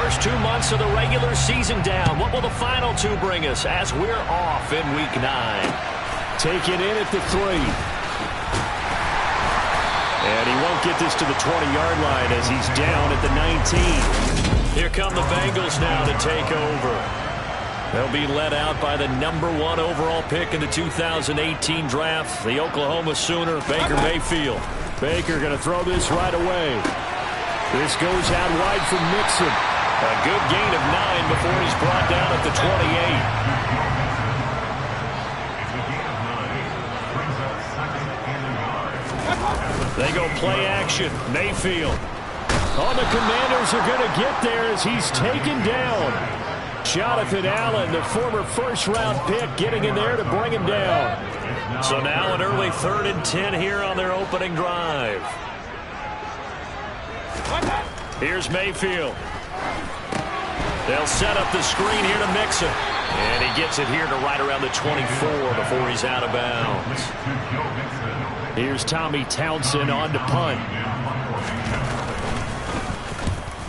first 2 months of the regular season down. What will the final two bring us as we're off in Week 9? Take it in at the 3. And he won't get this to the 20-yard line as he's down at the 19. Here come the Bengals now to take over. They'll be led out by the #1 overall pick in the 2018 draft, the Oklahoma Sooner, Baker Mayfield. Baker going to throw this right away. This goes out wide from Mixon. A good gain of 9 before he's brought down at the 28. They go play action. Mayfield. Oh, the Commanders are going to get there as he's taken down. Jonathan Allen, the former first-round pick, getting in there to bring him down. So now an early 3rd and 10 here on their opening drive. Here's Mayfield. They'll set up the screen here to Mixon. And he gets it here to right around the 24 before he's out of bounds. Here's Tommy Townsend on to punt.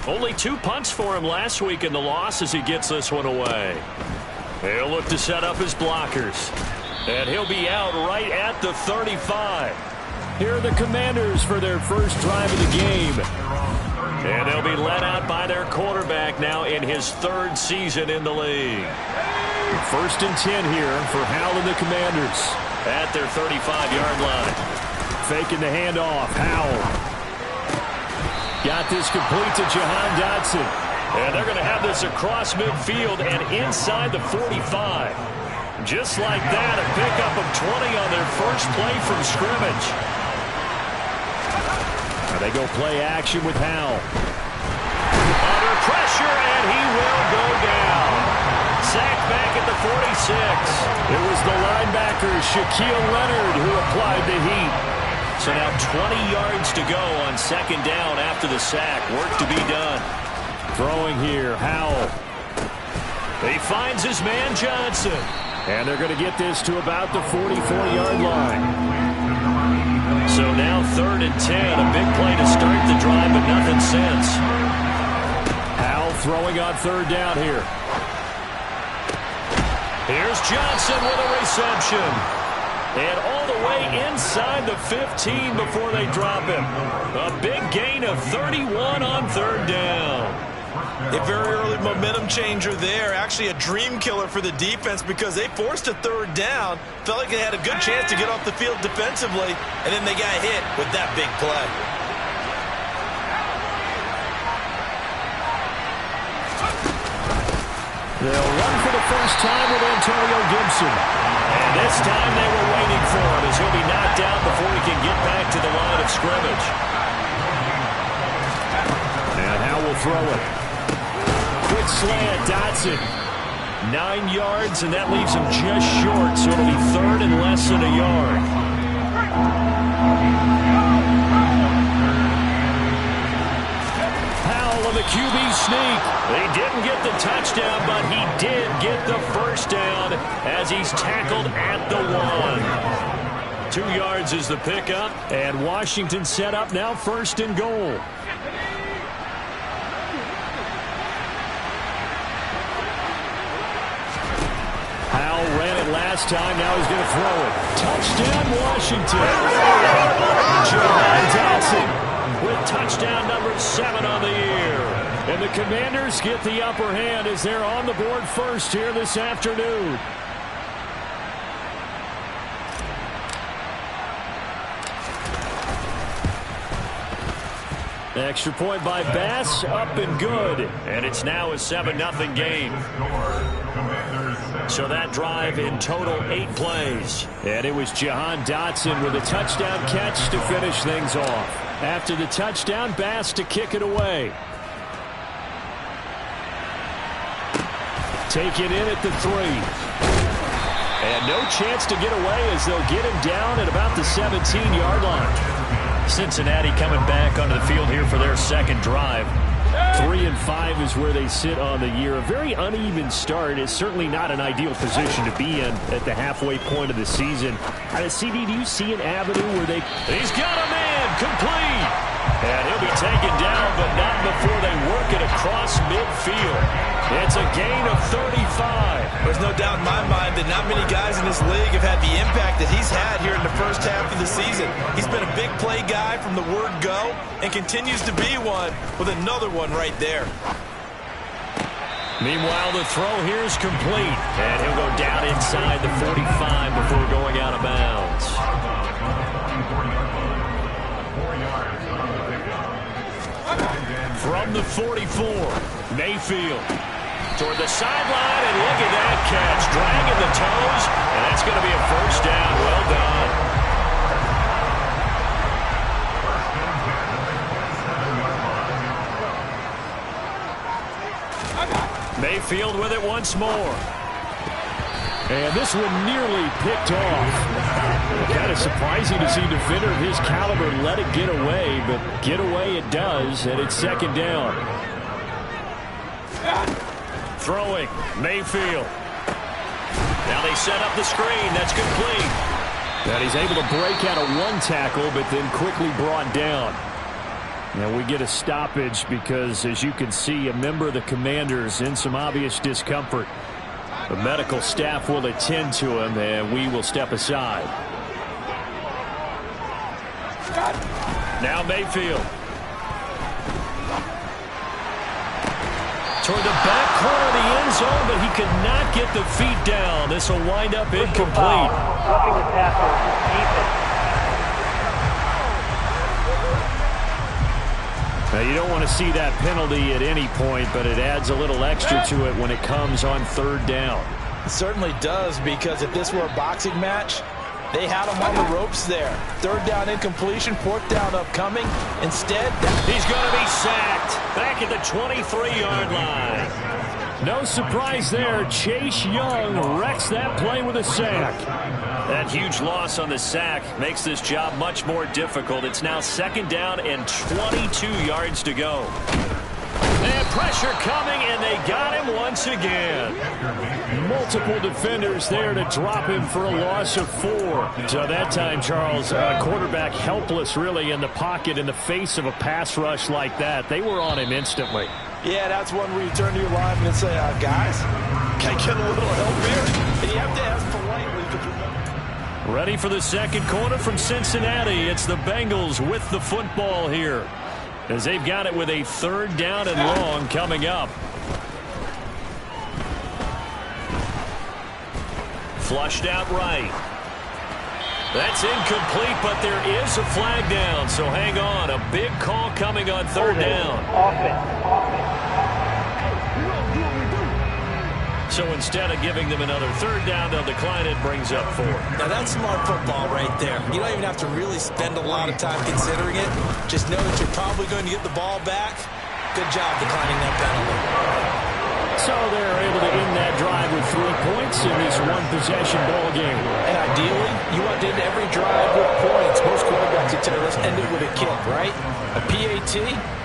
Only 2 punts for him last week in the loss as he gets this one away. He'll look to set up his blockers. And he'll be out right at the 35. Here are the Commanders for their first drive of the game. And they'll be led out by their quarterback now in his 3rd season in the league. 1st and 10 here for Howell and the Commanders. At their 35-yard line. Faking the handoff. Howell. Got this complete to Jahan Dotson. And they're going to have this across midfield and inside the 45. Just like that, a pickup of 20 on their first play from scrimmage. Now they go play action with Howell. Under pressure, and he will go down. Sacked back at the 46. It was the linebacker, Shaquille Leonard, who applied the heat. So now 20 yards to go on 2nd down after the sack. Work to be done. Throwing here, Howell. He finds his man Johnson. And they're going to get this to about the 44-yard line. So now 3rd and 10. A big play to start the drive, but nothing since. Howell throwing on 3rd down here. Here's Johnson with a reception. And all the way inside the 15 before they drop him. A big gain of 31 on 3rd down. A very early momentum changer there. Actually a dream killer for the defense because they forced a 3rd down. Felt like they had a good chance to get off the field defensively. And then they got hit with that big play. They'll run for the first time with Antonio Gibson. And this time they were waiting for him as he'll be knocked out before he can get back to the line of scrimmage. And Howell will throw it. Good slant, Dotson. 9 yards, and that leaves him just short, so it'll be 3rd and less than a yard. Howell on the QB sneak. He didn't get the touchdown, but he did get the first down as he's tackled at the 1. 2 yards is the pickup. And Washington set up now 1st and goal. Howell ran it last time. Now he's going to throw it. Touchdown, Washington. Jahan Dotson with touchdown number 7 on the year. And the Commanders get the upper hand as they're on the board first here this afternoon. Extra point by Bass, up and good. And it's now a 7-0 game. So that drive in total 8 plays. And it was Jahan Dotson with a touchdown catch to finish things off. After the touchdown, Bass to kick it away. Take it in at the 3. And no chance to get away as they'll get him down at about the 17-yard line. Cincinnati coming back onto the field here for their 2nd drive. 3-5 is where they sit on the year. A very uneven start is certainly not an ideal position to be in at the halfway point of the season. CD, do you see an avenue where they... He's got a man, incomplete. And he'll be taken down, but not before they work it across midfield. It's a gain of 35. There's no doubt in my mind that not many guys in this league have had the impact that he's had here in the first half of the season. He's been a big play guy from the word go and continues to be one with another one right there. Meanwhile, the throw here is complete. And he'll go down inside the 45 before going out of bounds. From the 44, Mayfield toward the sideline, and look at that catch, dragging the toes, and that's going to be a first down. Well done. Mayfield with it once more. And this one nearly picked off. Kind of surprising to see a defender of his caliber let it get away, but get away it does, and it's second down. Throwing, Mayfield. Now they set up the screen. That's complete. And he's able to break out of one tackle, but then quickly brought down. And we get a stoppage because, as you can see, a member of the Commanders in some obvious discomfort. The medical staff will attend to him, and we will step aside. Now Mayfield. Toward the back corner of the end zone, but he could not get the feet down. This will wind up incomplete. Roughing the tackle. Defense. Now, you don't want to see that penalty at any point, but it adds a little extra to it when it comes on third down. It certainly does, because if this were a boxing match, they had him on the ropes there. Third down incompletion, fourth down upcoming. Instead, he's going to be sacked back at the 23-yard line. No surprise there. Chase Young wrecks that play with a sack. That huge loss on the sack makes this job much more difficult. It's now second down and 22 yards to go. And pressure coming, and they got him once again. Multiple defenders there to drop him for a loss of 4. So that time, Charles, quarterback helpless really in the pocket in the face of a pass rush like that. They were on him instantly. Yeah, that's one where you turn to your lineman and say, guys, can I get a little help here? And you have to ask politely. Ready for the second quarter from Cincinnati. It's the Bengals with the football here, as they've got it with a third down and long coming up. Flushed out right. That's incomplete, but there is a flag down, so hang on. A big call coming on third down. So instead of giving them another third down, they'll decline it. Brings up 4. Now that's smart football right there. You don't even have to really spend a lot of time considering it. Just know that you're probably going to get the ball back. Good job declining that penalty. So they're able to end that drive with 3 points in this one-possession ball game. And ideally, you want to end every drive with points. Most quarterbacks would tell us end it with a kick, right? A PAT,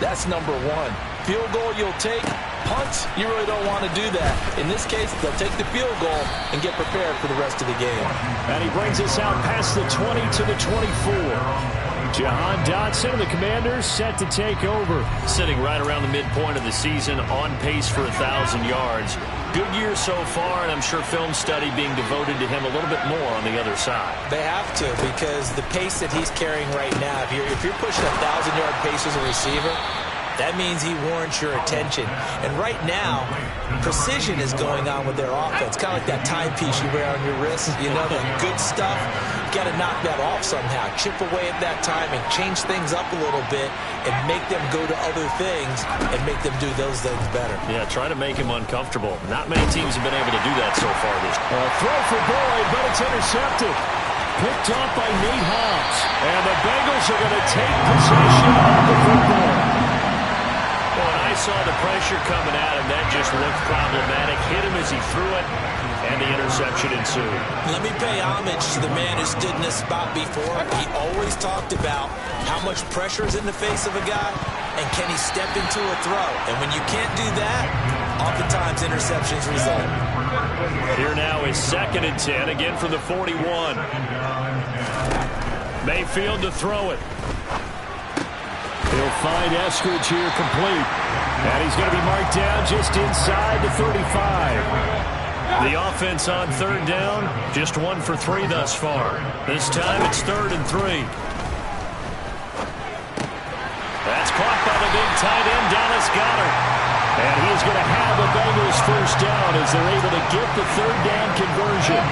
that's number 1. Field goal you'll take. Punts, you really don't want to do that. In this case, they'll take the field goal and get prepared for the rest of the game. And he brings us out past the 20 to the 24. Jahan Dotson and the Commanders set to take over. Sitting right around the midpoint of the season, on pace for 1,000 yards. Good year so far, and I'm sure film study being devoted to him a little bit more on the other side. They have to, because the pace that he's carrying right now, if you're pushing 1,000-yard pace as a receiver, that means he warrants your attention. And right now, precision is going on with their offense. Kind of like that timepiece you wear on your wrist. You know, the good stuff. You got to knock that off somehow. Chip away at that timing. Change things up a little bit and make them go to other things and make them do those things better. Yeah, try to make him uncomfortable. Not many teams have been able to do that so far this year. Throw for Boyd, but it's intercepted. Picked off by Nate Hobbs. And the Bengals are going to take possession of the football. I saw the pressure coming at him. That just looked problematic. Hit him as he threw it, and the interception ensued. Let me pay homage to the man who stood in this spot before. He always talked about how much pressure is in the face of a guy, and can he step into a throw. And when you can't do that, oftentimes interceptions result. Here now is 2nd and 10, again from the 41. Mayfield to throw it. He'll find Eskridge here complete. And he's going to be marked down just inside the 35. The offense on third down, just 1 for 3 thus far. This time it's 3rd and 3. That's caught by the big tight end, Dallas Goedert. And he is going to have the Bengals first down as they're able to get the 3rd down conversion.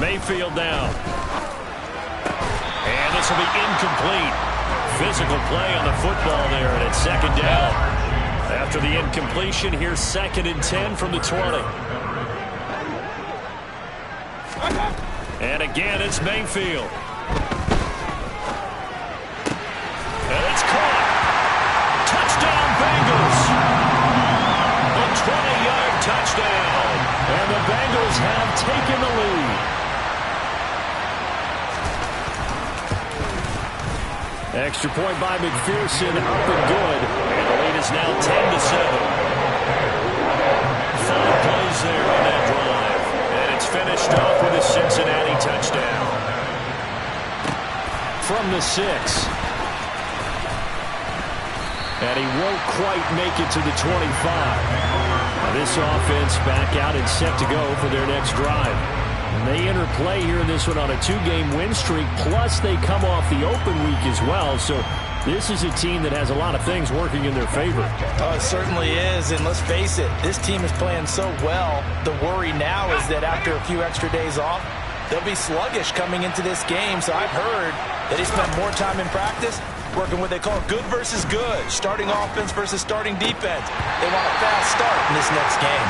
Mayfield down. And this will be incomplete. Physical play on the football there, and it's 2nd down. After the incompletion, here's 2nd and 10 from the 20. And again, it's Mayfield. And it's caught. Touchdown, Bengals. A 20-yard touchdown. And the Bengals have taken the lead. Extra point by McPherson, up and good. And the lead is now 10-7. 5 plays there on that drive. And it's finished off with a Cincinnati touchdown. From the 6. And he won't quite make it to the 25. Now this offense back out and set to go for their next drive. And they enter play here in this one on a 2-game win streak, plus they come off the open week as well. So this is a team that has a lot of things working in their favor. Oh, it certainly is, and let's face it, this team is playing so well. The worry now is that after a few extra days off, they'll be sluggish coming into this game. So I've heard that they spent more time in practice working what they call good versus good, starting offense versus starting defense. They want a fast start in this next game.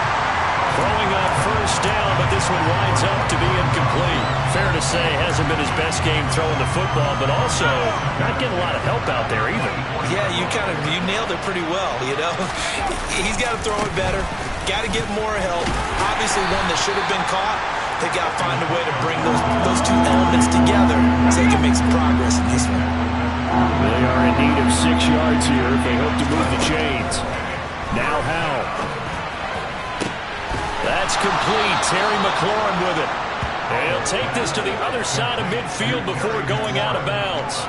Throwing up first down, but this one winds up to be incomplete. Fair to say, hasn't been his best game throwing the football, but also not getting a lot of help out there either. Yeah, you nailed it pretty well, you know. He's got to throw it better, got to get more help. Obviously one that should have been caught. They got to find a way to bring those two elements together so they can make some progress in this one. They are in need of 6 yards here if they hope to move the chains. Now Howell. That's complete. Terry McLaurin with it. And he'll take this to the other side of midfield before going out of bounds.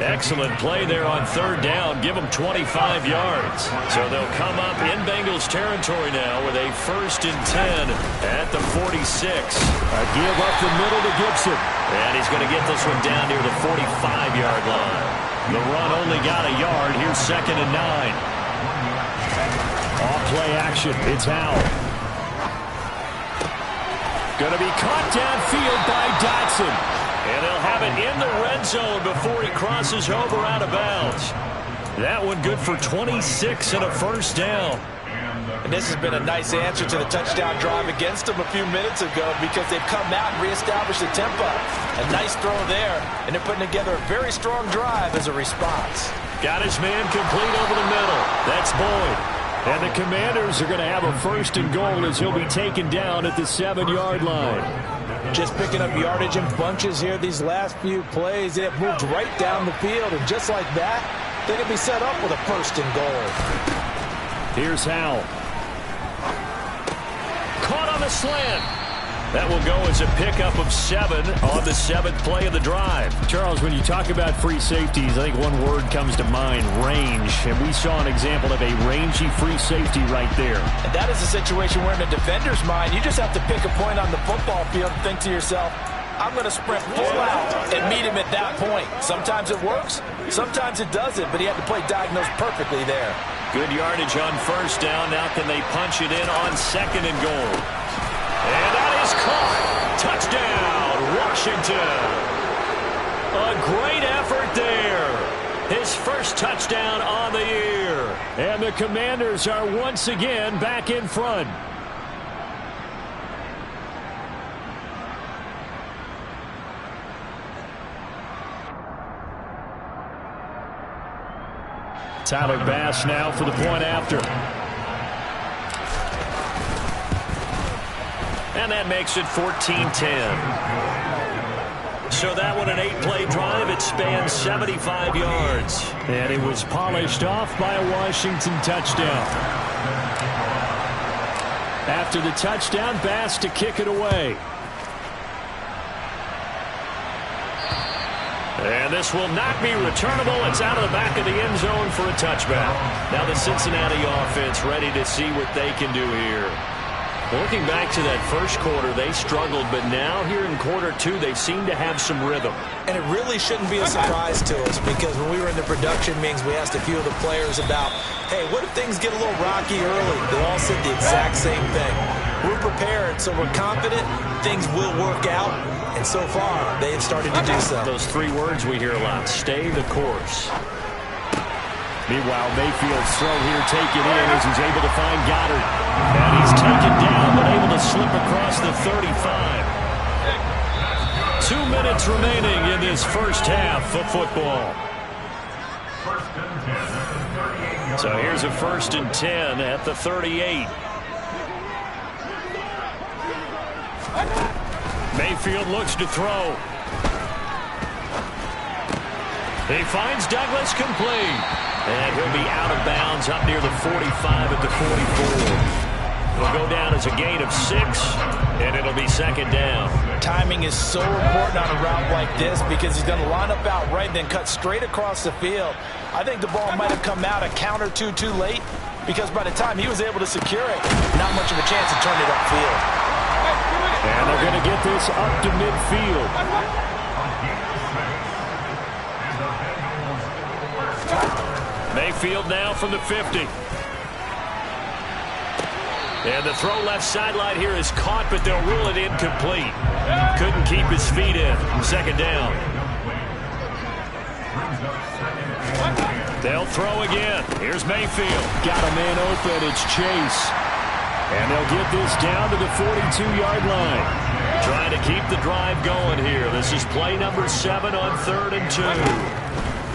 Excellent play there on 3rd down. Give them 25 yards. So they'll come up in Bengals territory now with a 1st and 10 at the 46. A give up the middle to Gibson. And he's going to get this one down near the 45-yard line. The run only got a yard. Here's 2nd and 9. Off play action. It's Howell. Going to be caught downfield by Dotson. And they'll have it in the red zone before he crosses over out of bounds. That one good for 26 and a 1st down. And this has been a nice answer to the touchdown drive against them a few minutes ago because they've come out and reestablished the tempo. A nice throw there, and they're putting together a very strong drive as a response. Got his man complete over the middle. That's Boyd. And the Commanders are going to have a 1st and goal as he'll be taken down at the 7-yard line. Just picking up yardage in bunches here these last few plays. They have moved right down the field, and just like that, they can be set up with a 1st and goal. Here's Howell. Caught on the slant. That will go as a pickup of 7 on the 7th play of the drive. Charles, when you talk about free safeties, I think one word comes to mind, range. And we saw an example of a rangy free safety right there. And that is a situation where in the defender's mind, you just have to pick a point on the football field and think to yourself, I'm going to sprint full out and meet him at that point. Sometimes it works, sometimes it doesn't, but he had to play diagnosed perfectly there. Good yardage on 1st down. Now can they punch it in on 2nd and goal? And that is caught. Touchdown, Washington. A great effort there. His 1st touchdown on the year. And the Commanders are once again back in front. Tyler Bass now for the point after. And that makes it 14-10. So that one an 8-play drive. It spans 75 yards. And it was polished off by a Washington touchdown. After the touchdown, Bass to kick it away. And this will not be returnable. It's out of the back of the end zone for a touchback. Now the Cincinnati offense ready to see what they can do here. Looking back to that first quarter, they struggled, but now here in quarter two, they seem to have some rhythm. And it really shouldn't be a surprise to us, because when we were in the production meetings, we asked a few of the players about, hey, what if things get a little rocky early? They all said the exact same thing. We're prepared, so we're confident things will work out, and so far, they have started to do so. Those three words we hear a lot: stay the course. Meanwhile, Mayfield's throw here taken in as he's able to find Goddard. And he's taken down, but able to slip across the 35. 2 minutes remaining in this first half of football. So here's a 1st and 10 at the 38. Mayfield looks to throw. He finds Douglas complete. And he'll be out of bounds up near the 45 at the 44. It'll go down as a gain of 6, and it'll be 2nd down. Timing is so important on a route like this, because he's going to line up out right, then cut straight across the field. I think the ball might have come out a count or two too late, because by the time he was able to secure it, not much of a chance to turn it upfield. And they're going to get this up to midfield. Mayfield now from the 50. And the throw left sideline here is caught, but they'll rule it incomplete. Couldn't keep his feet in. 2nd down. They'll throw again. Here's Mayfield. Got a man open. It's Chase. And they'll get this down to the 42-yard line. Trying to keep the drive going here. This is play number 7 on 3rd and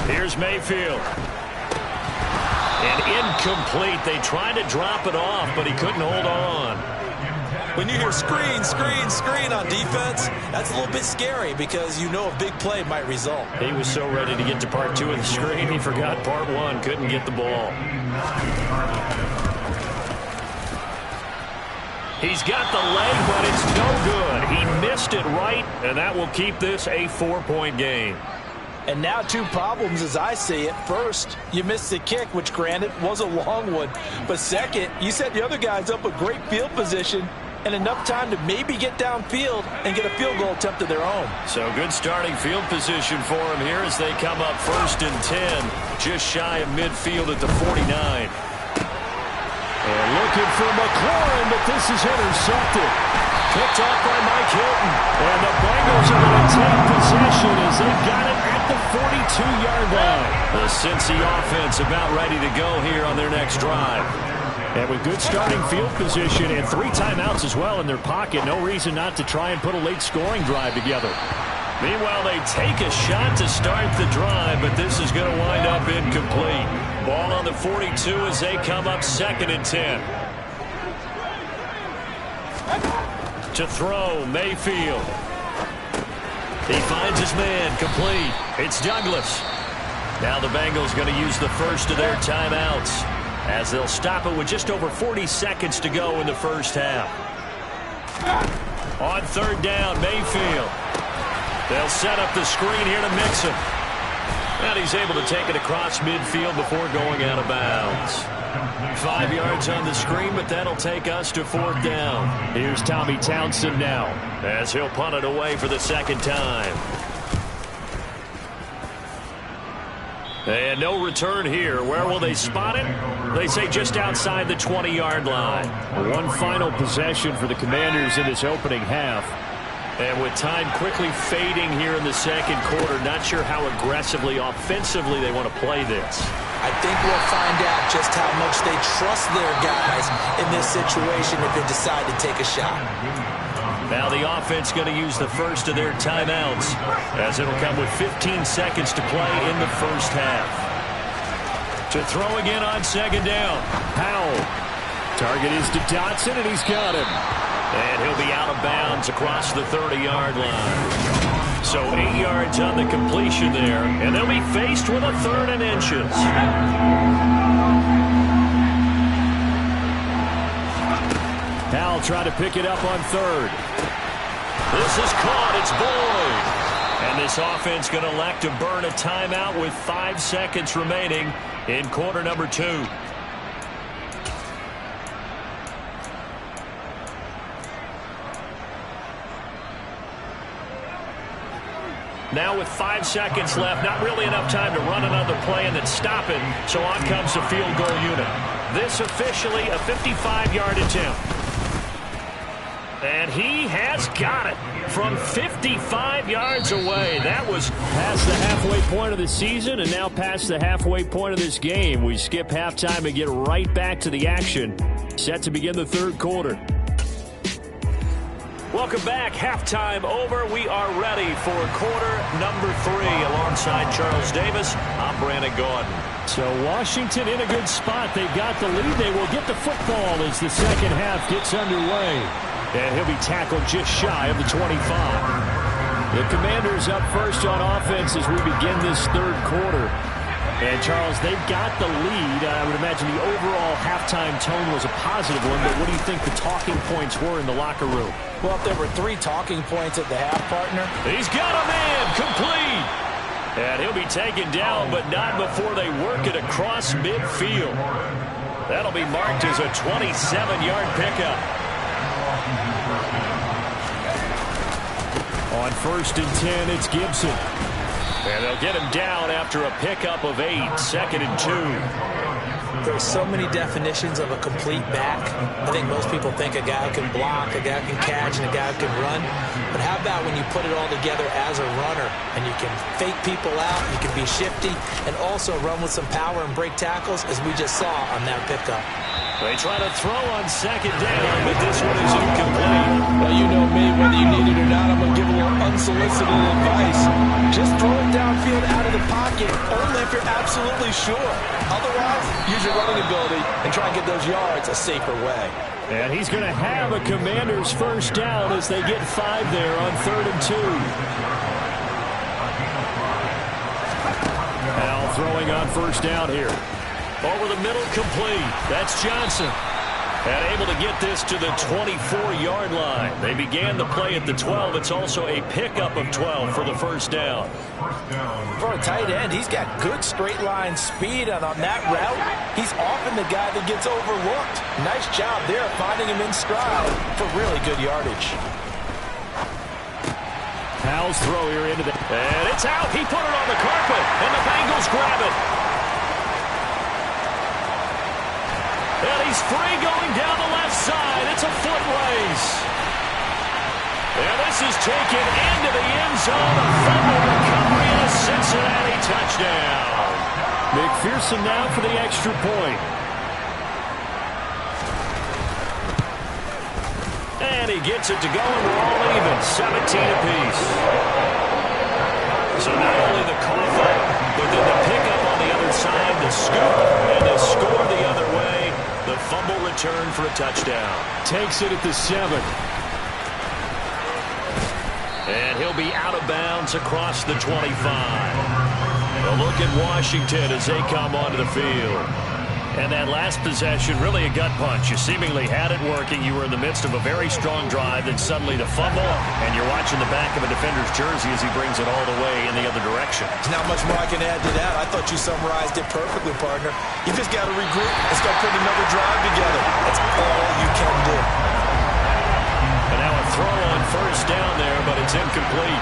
2. Here's Mayfield. And incomplete. They tried to drop it off, but he couldn't hold on. When you hear screen, screen, screen on defense, that's a little bit scary, because you know a big play might result. He was so ready to get to part 2 of the screen, he forgot part 1. Couldn't get the ball. He's got the leg, but it's no good. He missed it right, and that will keep this a 4-point game. And now 2 problems as I see it. First, you missed the kick, which granted was a long one. But second, you set the other guys up with great field position and enough time to maybe get downfield and get a field goal attempt of their own. So good starting field position for him here as they come up 1st and 10, just shy of midfield at the 49. And looking for McLaurin, but this is intercepted. Picked off by Mike Hilton. And the Bengals are going to take possession as they've got it at the 42-yard line. The Cincy offense about ready to go here on their next drive. And with good starting field position and 3 timeouts as well in their pocket, no reason not to try and put a late scoring drive together. Meanwhile, they take a shot to start the drive, but this is going to wind up incomplete. Ball on the 42 as they come up 2nd and 10. To throw, Mayfield. He finds his man, complete. It's Douglas. Now the Bengals going to use the first of their timeouts as they'll stop it with just over 40 seconds to go in the first half. On 3rd down, Mayfield. They'll set up the screen here to Mixon. And he's able to take it across midfield before going out of bounds. 5 yards on the screen, but that'll take us to 4th down. Here's Tommy Townsend now as he'll punt it away for the 2nd time. And no return here. Where will they spot it? They say just outside the 20-yard line. One final possession for the Commanders in this opening half. And with time quickly fading here in the 2nd quarter, not sure how aggressively, offensively they want to play this. I think we'll find out just how much they trust their guys in this situation if they decide to take a shot. Now the offense going to use the first of their timeouts as it'll come with 15 seconds to play in the first half. To throw again on 2nd down. Powell. Target is to Dotson, and he's got him. And he'll be out of bounds across the 30-yard line. So 8 yards on the completion there, and they'll be faced with a 3rd and inches. Powell trying to pick it up on 3rd. This is caught. It's Boyd. And this offense going to elect to burn a timeout with 5 seconds remaining in quarter number 2. Now with 5 seconds left, not really enough time to run another play and then stop it. So on comes the field goal unit. This officially a 55-yard attempt. And he has got it from 55 yards away. That was past the halfway point of the season and now past the halfway point of this game. We skip halftime and get right back to the action. Set to begin the third quarter. Welcome back. Halftime over. We are ready for quarter number 3. Alongside Charles Davis, I'm Brandon Gaudin. So Washington in a good spot. They've got the lead. They will get the football as the second half gets underway. And he'll be tackled just shy of the 25. The Commanders up first on offense as we begin this third quarter. And, Charles, they've got the lead. I would imagine the overall halftime tone was a positive one, but what do you think the talking points were in the locker room? Well, if there were 3 talking points at the half, partner. He's got a man complete. And he'll be taken down, but not before they work it across midfield. That'll be marked as a 27-yard pickup. On 1st and 10, it's Gibson. And they'll get him down after a pickup of 8, 2nd and 2. There's so many definitions of a complete back. I think most people think a guy who can block, a guy who can catch, and a guy who can run. But how about when you put it all together as a runner and you can fake people out, you can be shifty, and also run with some power and break tackles, as we just saw on that pickup. They try to throw on 2nd down, but this one is incomplete. Well, you know me, whether you need it or not, I'm going to give a little unsolicited advice. Just throw it downfield out of the pocket, only if you're absolutely sure. Otherwise, use your running ability and try and get those yards a safer way. And he's going to have a Commanders first down as they get 5 there on 3rd and 2. Al throwing on first down here. Over the middle, complete. That's Johnson. And able to get this to the 24-yard line. They began the play at the 12. It's also a pickup of 12 for the first down. For a tight end, he's got good straight line speed, and on that route, he's often the guy that gets overlooked. Nice job there finding him in stride for really good yardage. Powell's throw here into the... And it's out. He put it on the carpet, and the Bengals grab it. And he's free going down the left side. It's a foot race. And this is taken into the end zone. A fumble recovery and a Cincinnati touchdown. McPherson now for the extra point. And he gets it to go, and we're all even. 17 apiece. So not only the cough-up, but then the pickup on the other side, the scoop, and the score the other way. The fumble return for a touchdown. Takes it at the 7. And he'll be out of bounds across the 25. A look at Washington as they come onto the field. And that last possession, really a gut punch. You seemingly had it working. You were in the midst of a very strong drive, then suddenly the fumble, and you're watching the back of a defender's jersey as he brings it all the way in the other direction. There's not much more I can add to that. I thought you summarized it perfectly, partner. You just got to regroup and start putting another drive together. That's all you can do. And now a throw on first down there, but it's incomplete.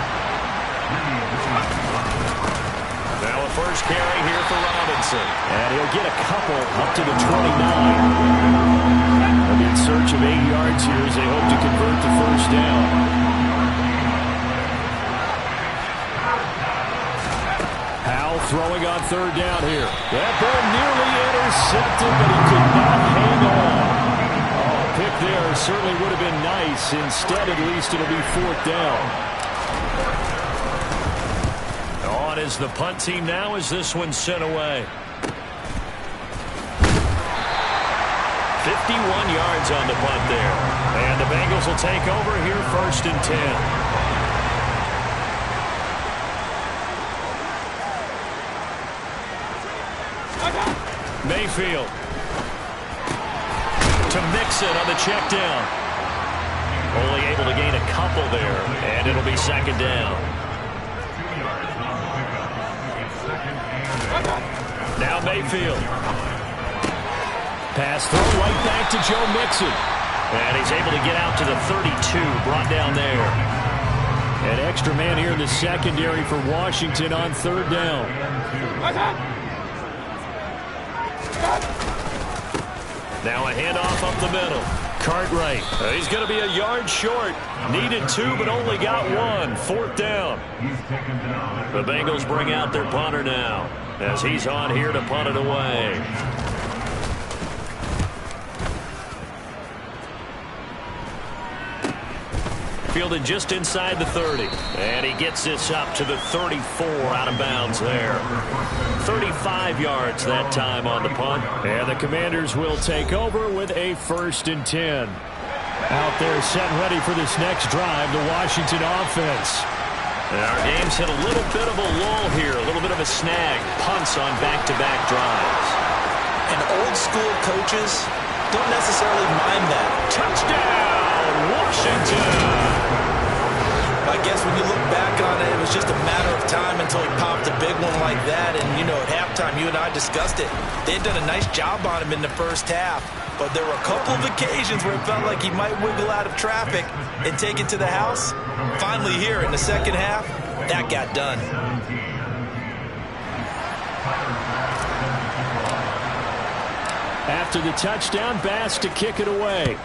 Now a first carry here for Robinson. And he'll get a couple up to the 29. They'll be in search of 8 yards here as they hope to convert the first down. Powell throwing on 3rd down here. That ball nearly intercepted, but he could not hang on. Oh, a pick there certainly would have been nice. Instead, at least, it'll be 4th down. On is the punt team now as this one's sent away. 51 yards on the punt there. And the Bengals will take over here 1st and 10. Mayfield to Mixon on the check down. Only able to gain a couple there, and it'll be 2nd down. Now Mayfield. Pass throw right back to Joe Mixon. And he's able to get out to the 32, brought down there. An extra man here in the secondary for Washington on third down. Now a handoff up the middle. Cartwright. He's going to be a yard short. Needed 2, but only got 1. Fourth down. The Bengals bring out their punter now, as he's on here to punt it away. Fielded just inside the 30. And he gets this up to the 34 out of bounds there. 35 yards that time on the punt. And the Commanders will take over with a 1st and 10. Out there set and ready for this next drive, the Washington offense. And our game's hit a little bit of a lull here, a little bit of a snag. Punts on back-to-back drives. And old school coaches don't necessarily mind that. Touchdown, Washington! I guess when you look back on it, it was just a matter of time until he popped a big one like that. And, you know, at halftime, you and I discussed it. They had done a nice job on him in the first half. But there were a couple of occasions where it felt like he might wiggle out of traffic and take it to the house. Finally here in the second half, that got done. After the touchdown, Bass to kick it away.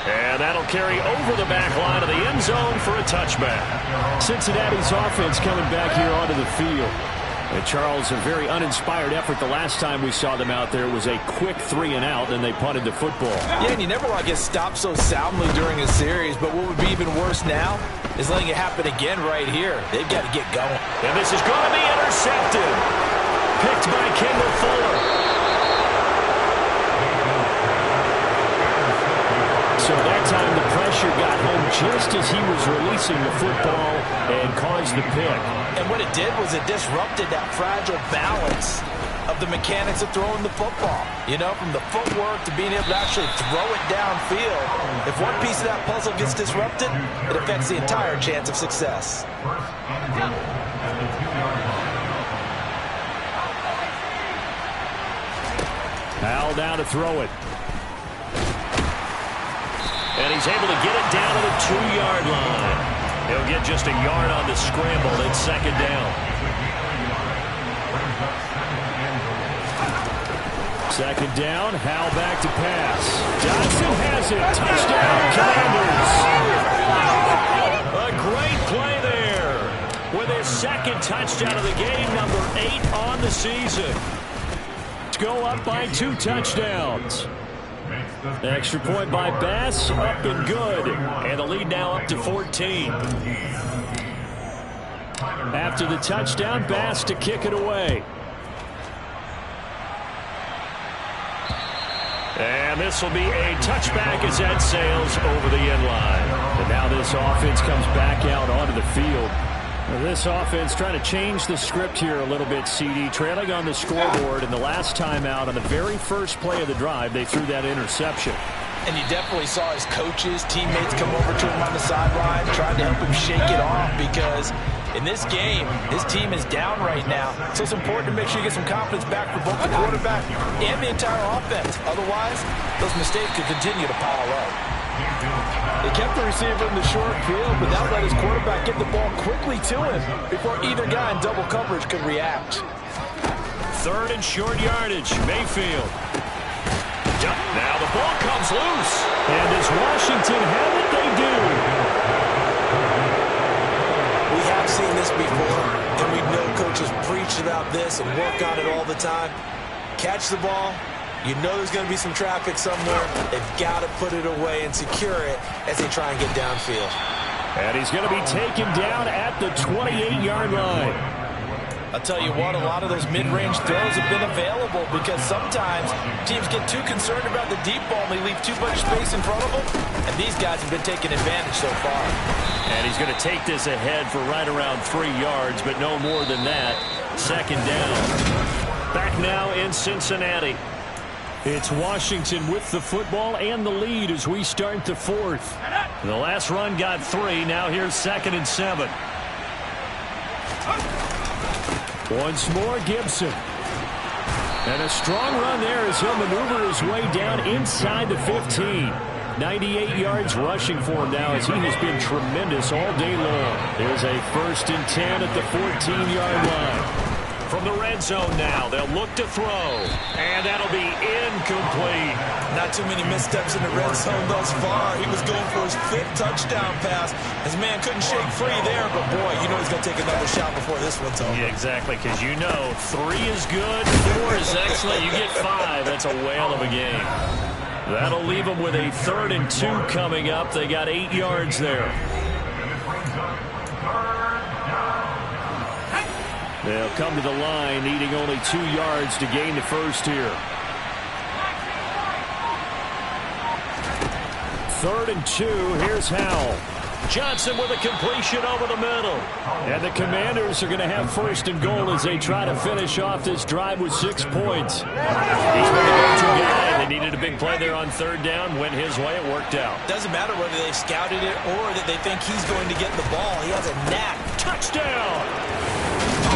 And that'll carry over the back line of the end zone for a touchback. Cincinnati's offense coming back here onto the field. And Charles, a very uninspired effort. The last time we saw them out there was a quick 3-and-out, and they punted the football. Yeah, and you never want to get stopped so soundly during a series, but what would be even worse now is letting it happen again right here. They've got to get going. And this is going to be intercepted. Picked by Kendall Fuller. So that time the pressure got home just as he was releasing the football and caused the pick. And what it did was it disrupted that fragile balance of the mechanics of throwing the football. You know, from the footwork to being able to actually throw it downfield. If one piece of that puzzle gets disrupted, it affects the entire chance of success. Howell down to throw it. And he's able to get it down to the 2-yard line. He'll get just a yard on the scramble. It's second down. Second down, Howell back to pass. Johnson has it. Touchdown, Commanders. A great play there. With his second touchdown of the game, number 8 on the season. Let's go up by 2 touchdowns. Extra point by Bass, up and good. And the lead now up to 14. After the touchdown, Bass to kick it away. And this will be a touchback as that sails over the end line. And now this offense comes back out onto the field. This offense trying to change the script here a little bit, CD. Trailing on the scoreboard, and the last time out on the very first play of the drive, they threw that interception. And you definitely saw his coaches, teammates come over to him on the sideline, trying to help him shake it off because in this game, his team is down right now. So it's important to make sure you get some confidence back for both the quarterback and the entire offense. Otherwise, those mistakes could continue to pile up. They kept the receiver in the short field, but that let his quarterback get the ball quickly to him before either guy in double coverage could react. Third and short yardage, Mayfield. Now the ball comes loose. And does Washington have it? They do. We have seen this before, and we know coaches preach about this and work on it all the time. Catch the ball. You know there's going to be some traffic somewhere. They've got to put it away and secure it as they try and get downfield. And he's going to be taken down at the 28-yard line. I'll tell you what, a lot of those mid-range throws have been available because sometimes teams get too concerned about the deep ball and they leave too much space in front of them. And these guys have been taking advantage so far. And he's going to take this ahead for right around 3 yards, but no more than that. Second down. Back now in Cincinnati. It's Washington with the football and the lead as we start the fourth. The last run got 3. Now here's 2nd and 7. Once more, Gibson. And a strong run there as he'll maneuver his way down inside the 15. 98 yards rushing for him now as he has been tremendous all day long. There's a 1st and 10 at the 14-yard line. From the red zone now, they'll look to throw. And that'll be incomplete. Not too many missteps in the red zone thus far. He was going for his 5th touchdown pass. His man couldn't shake free there, but boy, you know he's going to take another shot before this one's over. Yeah, exactly, because you know 3 is good, 4 is excellent. You get 5, that's a whale of a game. That'll leave them with a 3rd and 2 coming up. They got 8 yards there. They'll come to the line, needing only 2 yards to gain the first here. 3rd and 2. Here's Howell. Johnson with a completion over the middle. And the Commanders are going to have 1st and goal as they try to finish off this drive with 6 points. He's been the go-to guy. They needed a big play there on 3rd down. Went his way. It worked out. Doesn't matter whether they've scouted it or that they think he's going to get the ball. He has a knack. Touchdown!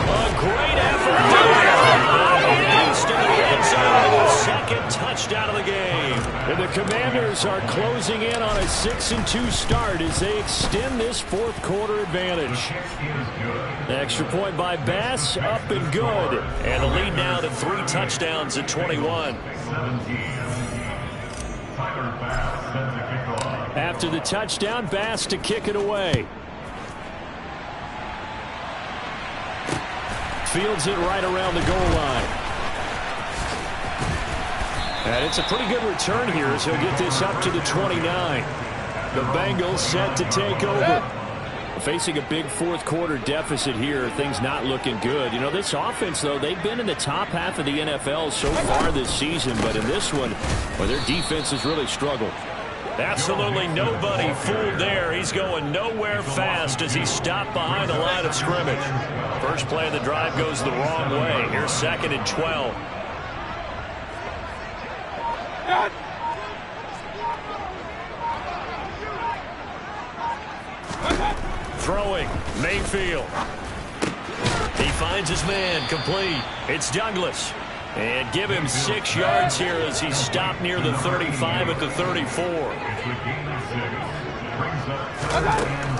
A great effort there. East in the red zone. The 2nd touchdown of the game. And the Commanders are closing in on a 6-2 start as they extend this 4th quarter advantage. The extra point by Bass, up and good. And the lead now to 3 touchdowns at 21. After the touchdown, Bass to kick it away. Fields it right around the goal line. And it's a pretty good return here as he'll get this up to the 29. The Bengals set to take over. Facing a big 4th quarter deficit here, things not looking good. You know, this offense, though, they've been in the top half of the NFL so far this season, but in this one, well, their defense has really struggled. Absolutely nobody fooled there. He's going nowhere fast as he stopped behind the line of scrimmage. First play of the drive goes the wrong way. Here's 2nd and 12. Throwing, Mayfield. He finds his man, complete. It's Douglas. And give him 6 yards here as he stopped near the 35 at the 34.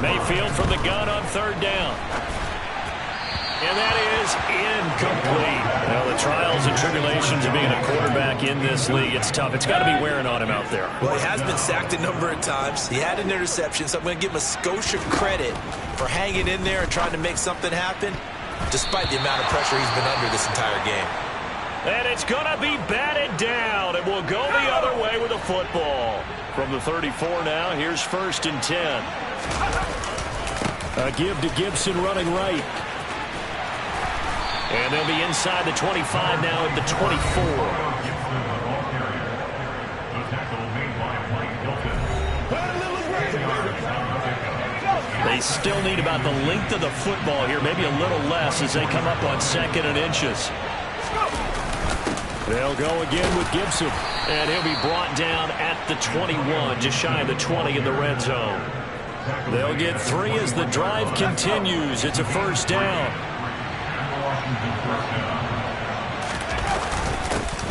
Mayfield from the gun on 3rd down. And that is incomplete. Now, the trials and tribulations of being a quarterback in this league, it's tough. It's got to be wearing on him out there. Well, he has been sacked a number of times. He had an interception, so I'm going to give him a skosh of credit for hanging in there and trying to make something happen, despite the amount of pressure he's been under this entire game. And it's going to be batted down, and we'll go the other way with the football. From the 34 now, here's 1st and 10. A give to Gibson running right. And they'll be inside the 25 now at the 24. They still need about the length of the football here, maybe a little less as they come up on 2nd and inches. They'll go again with Gibson. And he'll be brought down at the 21, just shy of the 20 in the red zone. They'll get 3 as the drive continues. It's a 1st down.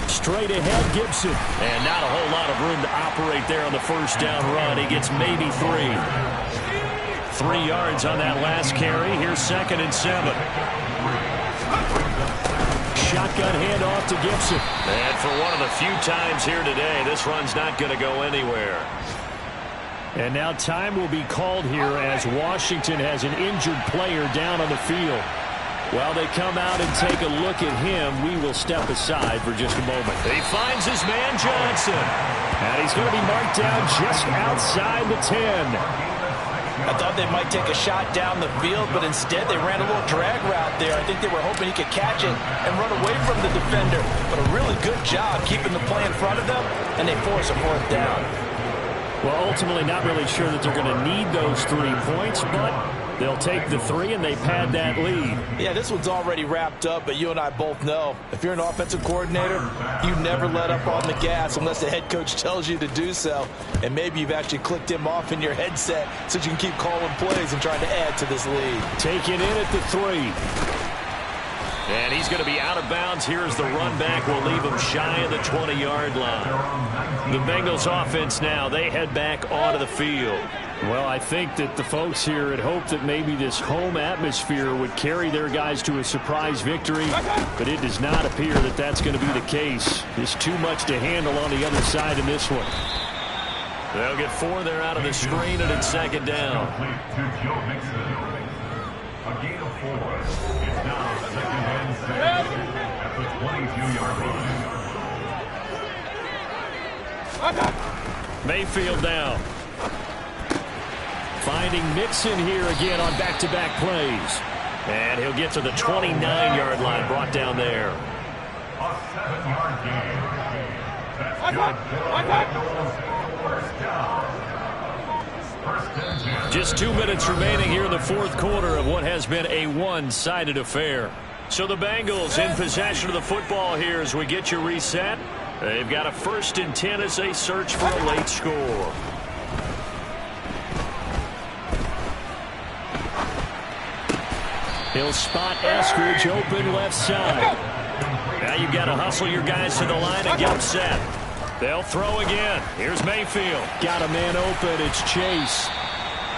Straight ahead, Gibson. And not a whole lot of room to operate there on the 1st down run. He gets maybe 3. 3 yards on that last carry. Here's 2nd and 7. Shotgun handoff to Gibson. And for one of the few times here today, this run's not going to go anywhere. And now time will be called here as Washington has an injured player down on the field. While they come out and take a look at him, we will step aside for just a moment. He finds his man Johnson. And he's going to be marked down just outside the 10. I thought they might take a shot down the field, but instead they ran a little drag route there. I think they were hoping he could catch it and run away from the defender. But a really good job keeping the play in front of them, and they force a 4th down. Well, ultimately not really sure that they're going to need those 3 points, but they'll take the 3 and they pad that lead. Yeah, this one's already wrapped up, but you and I both know if you're an offensive coordinator, you never let up on the gas unless the head coach tells you to do so. And maybe you've actually clicked him off in your headset so you can keep calling plays and trying to add to this lead. Taken in at the 3. And he's going to be out of bounds. Here's the run back. Will leave him shy of the 20-yard line. The Bengals offense now, they head back onto the field. Well, I think that the folks here had hoped that maybe this home atmosphere would carry their guys to a surprise victory, but it does not appear that that's going to be the case. There's too much to handle on the other side in this one. They'll get 4 there out of the screen, and it's second down. A gain of 4. It's now second and 7 at the 22-yard line. Mayfield down. Finding Mixon here again on back-to-back plays. And he'll get to the 29-yard line, brought down there. A 7-yard gain. That's good for Bengals. First down. First and 10. Just 2 minutes remaining here in the fourth quarter of what has been a one-sided affair. So the Bengals in possession of the football here as we get you reset. They've got a 1st and 10 as they search for a late score. He'll spot Eskridge open left side. Now you've got to hustle your guys to the line and get them set. They'll throw again. Here's Mayfield. Got a man open. It's Chase.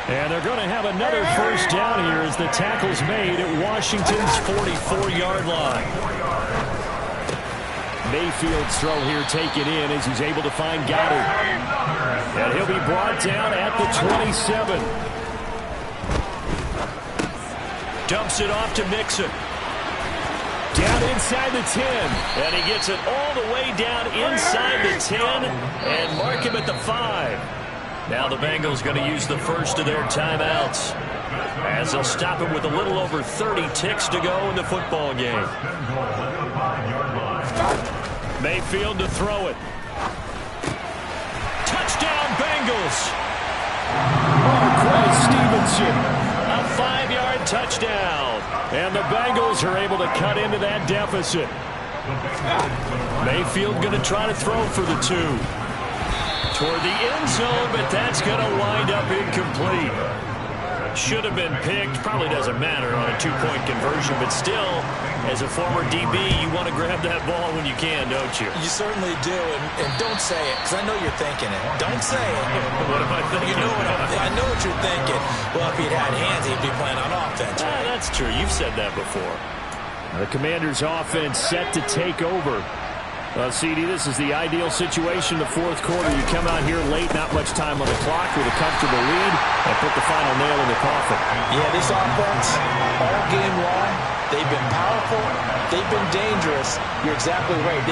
And they're going to have another first down here as the tackle's made at Washington's 44-yard line. Mayfield's throw here taken in as he's able to find Goddard. And he'll be brought down at the 27. Dumps it off to Mixon. Down inside the 10. And he gets it all the way down inside the 10 and mark him at the 5. Now the Bengals going to use the first of their timeouts as they'll stop him with a little over 30 ticks to go in the football game. Mayfield to throw it. Touchdown Bengals. Marquez Stevenson. A 5-yard touchdown. And the Bengals are able to cut into that deficit. Mayfield going to try to throw for the 2. Toward the end zone, but that's going to wind up incomplete. Should have been picked. Probably doesn't matter on a 2-point conversion, but still, as a former DB, you want to grab that ball when you can, don't you? You certainly do, and don't say it, because I know you're thinking it. Don't say it. What am I thinking? You know I know what you're thinking. Well, if he'd had hands, he'd be playing on offense. Right? That's true. You've said that before. The Commanders' offense set to take over. CD, this is the ideal situation in the fourth quarter. You come out here late, not much time on the clock with a comfortable lead, and put the final nail in the coffin. Yeah, this offense, all game long, they've been powerful, they've been dangerous. You're exactly right.